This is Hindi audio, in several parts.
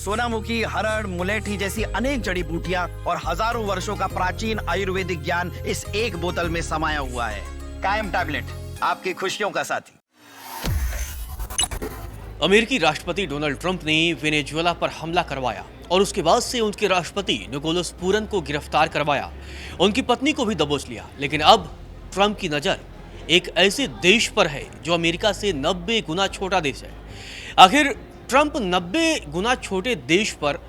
सोनामुखी, हरड़, मुलेठी जैसी अनेक जड़ी बूटियां और हजारों वर्षों का प्राचीन आयुर्वेदिक ज्ञान इस एक बोतल में समाया हुआ है। कायम टैबलेट, आपकी खुशियों का साथी। अमेरिकी राष्ट्रपति डोनाल्ड ट्रंप ने वेनेजुएला पर हमला करवाया और उसके बाद से उनके राष्ट्रपति निकोलस पूरन को गिरफ्तार करवाया। उनकी पत्नी को भी दबोच लिया। लेकिन अब ट्रंप की नज़र एक ऐसे देश पर है जो अमेरिका से 90 गुना छोटा देश है। आखिर ट्रंप 90 गुना छोटे देश पर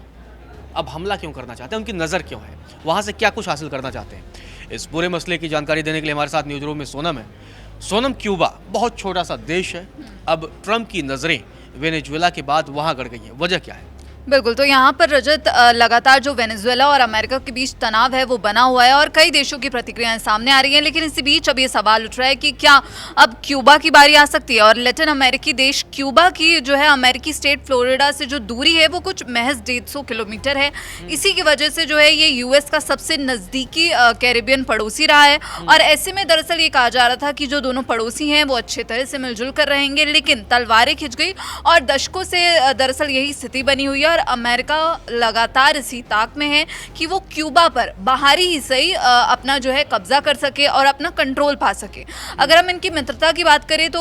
अब हमला क्यों करना चाहते हैं? उनकी नज़र क्यों है? वहाँ से क्या कुछ हासिल करना चाहते हैं? इस पूरे मसले की जानकारी देने के लिए हमारे साथ न्यूज रूम में सोनम है। सोनम, क्यूबा बहुत छोटा सा देश है, अब ट्रंप की नज़रें वेनेजुएला के बाद वहाँ गड़ गई हैं, वजह क्या है? बिल्कुल, तो यहाँ पर रजत लगातार जो वेनेजुएला और अमेरिका के बीच तनाव है वो बना हुआ है और कई देशों की प्रतिक्रियाएं सामने आ रही हैं। लेकिन इसी बीच अब ये सवाल उठ रहा है कि क्या अब क्यूबा की बारी आ सकती है? और लैटिन अमेरिकी देश क्यूबा की जो है अमेरिकी स्टेट फ्लोरिडा से जो दूरी है वो कुछ महज 150 किलोमीटर है। इसी की वजह से जो है ये यूएस का सबसे नज़दीकी कैरिबियन पड़ोसी रहा है। और ऐसे में दरअसल ये कहा जा रहा था कि जो दोनों पड़ोसी हैं वो अच्छे तरह से मिलजुल कर रहेंगे, लेकिन तलवारें खिंच गई और दशकों से दरअसल यही स्थिति बनी हुई है। और अमेरिका लगातार इसी ताक में है कि वो क्यूबा पर बाहरी ही सही अपना जो है कब्जा कर सके और अपना कंट्रोल पा सके। अगर हम इनकी मित्रता की बात करें तो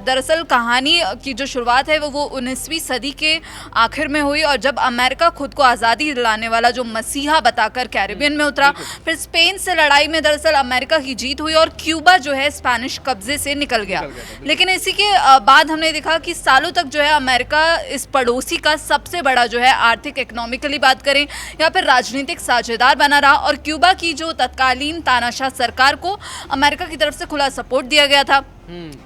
दरअसल कहानी की जो शुरुआत है वो 19वीं सदी के आखिर में हुई और जब अमेरिका खुद को आज़ादी दिलाने वाला जो मसीहा बताकर कैरिबियन में उतरा। फिर स्पेन से लड़ाई में दरअसल अमेरिका की जीत हुई और क्यूबा जो है स्पेनिश कब्जे से निकल गया। लेकिन इसी के बाद हमने देखा कि सालों तक जो है अमेरिका इस पड़ोसी का सबसे बड़ा जो है आर्थिक इकोनॉमिकली बात करें या फिर राजनीतिक साझेदार बना रहा। और क्यूबा की जो तत्कालीन तानाशाह सरकार को अमेरिका की तरफ से खुला सपोर्ट दिया गया था।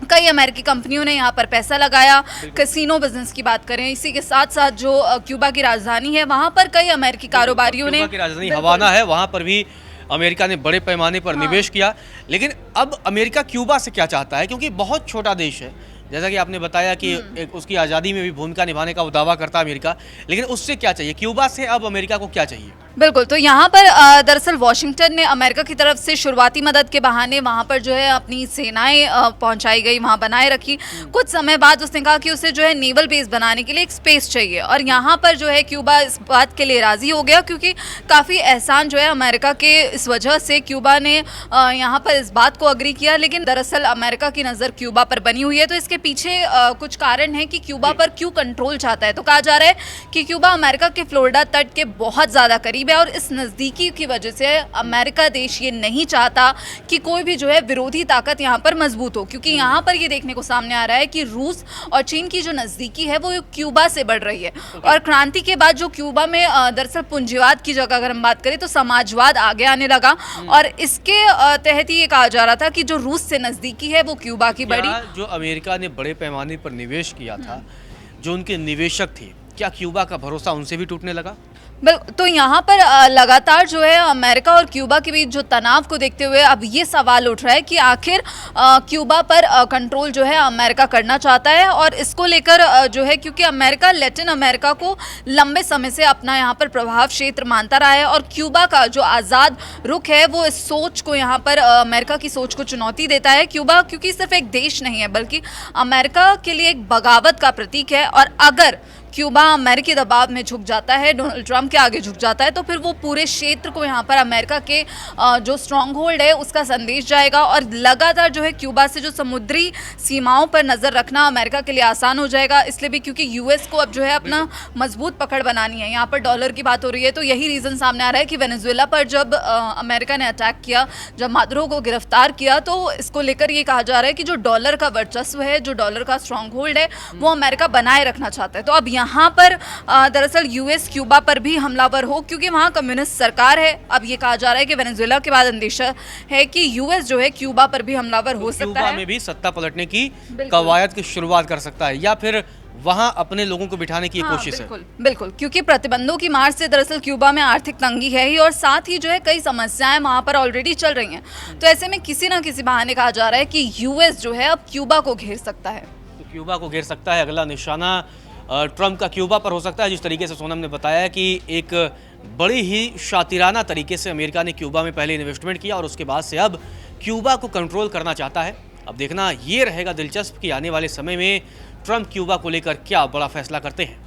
कई अमेरिकी कंपनियों ने यहाँ पर पैसा लगाया। कैसीनो बिजनेस की बात करें, इसी के साथ साथ जो क्यूबा की राजधानी है वहाँ पर कई अमेरिकी कारोबारियों ने, की राजधानी हवाना है, वहाँ पर भी अमेरिका ने बड़े पैमाने पर निवेश किया। लेकिन अब अमेरिका क्यूबा से क्या चाहता है? क्योंकि बहुत छोटा देश है, जैसा कि आपने बताया कि उसकी आज़ादी में भी भूमिका निभाने का वो दावा करता है अमेरिका। लेकिन उससे क्या चाहिए? क्यूबा से अब अमेरिका को क्या चाहिए? बिल्कुल, तो यहाँ पर दरअसल वॉशिंगटन ने अमेरिका की तरफ से शुरुआती मदद के बहाने वहाँ पर जो है अपनी सेनाएं पहुँचाई गई, वहाँ बनाए रखी। कुछ समय बाद उसने कहा कि उसे जो है नेवल बेस बनाने के लिए एक स्पेस चाहिए और यहाँ पर जो है क्यूबा इस बात के लिए राज़ी हो गया क्योंकि काफ़ी एहसान जो है अमेरिका के इस वजह से क्यूबा ने यहाँ पर इस बात को अग्री किया। लेकिन दरअसल अमेरिका की नज़र क्यूबा पर बनी हुई है, तो इसके पीछे कुछ कारण है कि क्यूबा पर क्यों कंट्रोल चाहता है। तो कहा जा रहा है कि क्यूबा अमेरिका के फ्लोरिडा तट के बहुत ज़्यादा करीब है और इस नज़दीकी की वजह से अमेरिका देश ये नहीं चाहता कि कोई भी जो है विरोधी ताकत यहाँ पर मजबूत हो, क्योंकि यहाँ पर ये देखने को सामने आ रहा है कि रूस और चीन की जो नज़दीकी है वो क्यूबा से बढ़ रही है। और क्रांति के बाद जो क्यूबा में दरअसल पूंजीवाद की जगह अगर हम बात करें तो समाजवाद आगे आने लगा और इसके तहत ही ये कहा जा रहा था कि जो रूस से नज़दीकी है वो क्यूबा की बड़ी। जो अमेरिका ने बड़े पैमाने पर निवेश किया था, जो उनके निवेशक थे, क्या क्यूबा का भरोसा उनसे भी टूटने लगा? तो यहाँ पर लगातार जो है अमेरिका और क्यूबा के बीच जो तनाव को देखते हुए अब ये सवाल उठ रहा है कि आखिर क्यूबा पर कंट्रोल जो है अमेरिका करना चाहता है। और इसको लेकर जो है, क्योंकि अमेरिका लैटिन अमेरिका को लंबे समय से अपना यहाँ पर प्रभाव क्षेत्र मानता रहा है और क्यूबा का जो आज़ाद रुख है वो इस सोच को यहाँ पर अमेरिका की सोच को चुनौती देता है। क्यूबा क्योंकि सिर्फ एक देश नहीं है बल्कि अमेरिका के लिए एक बगावत का प्रतीक है और अगर क्यूबा अमेरिकी दबाव में झुक जाता है, डोनाल्ड ट्रंप के आगे झुक जाता है, तो फिर वो पूरे क्षेत्र को यहाँ पर अमेरिका के जो स्ट्रॉन्ग होल्ड है उसका संदेश जाएगा और लगातार जो है क्यूबा से जो समुद्री सीमाओं पर नज़र रखना अमेरिका के लिए आसान हो जाएगा। इसलिए भी क्योंकि यूएस को अब जो है अपना मजबूत पकड़ बनानी है। यहाँ पर डॉलर की बात हो रही है, तो यही रीज़न सामने आ रहा है कि वेनेजुएला पर जब अमेरिका ने अटैक किया, जब मादुरो को गिरफ्तार किया, तो इसको लेकर ये कहा जा रहा है कि जो डॉलर का वर्चस्व है, जो डॉलर का स्ट्रॉन्ग होल्ड है, वो अमेरिका बनाए रखना चाहता है। तो अब यहाँ पर दरअसल यूएस क्यूबा पर भी हमलावर हो, क्योंकि वहाँ कम्युनिस्ट सरकार है। अब ये कहा जा रहा है कि वेनेजुएला के बाद अंदेशा है कि यूएस जो है क्यूबा पर भी हमलावर हो सकता है। क्यूबा में भी सत्ता पलटने की कवायद की शुरुआत कर सकता है या फिर वहाँ अपने लोगों को बिठाने की कोशिश है। बिल्कुल, क्योंकि प्रतिबंधों की मार से दरअसल क्यूबा में आर्थिक तंगी है ही और साथ ही जो है कई समस्याएं वहाँ पर ऑलरेडी चल रही हैं। तो ऐसे में किसी ना किसी बहाने कहा जा रहा है कि यूएस जो है अब क्यूबा को घेर सकता है। तो क्यूबा को घेर सकता है, अगला निशाना ट्रंप का क्यूबा पर हो सकता है। जिस तरीके से सोनम ने बताया कि एक बड़ी ही शातिराना तरीके से अमेरिका ने क्यूबा में पहले इन्वेस्टमेंट किया और उसके बाद से अब क्यूबा को कंट्रोल करना चाहता है। अब देखना ये रहेगा दिलचस्प कि आने वाले समय में ट्रंप क्यूबा को लेकर क्या बड़ा फैसला करते हैं।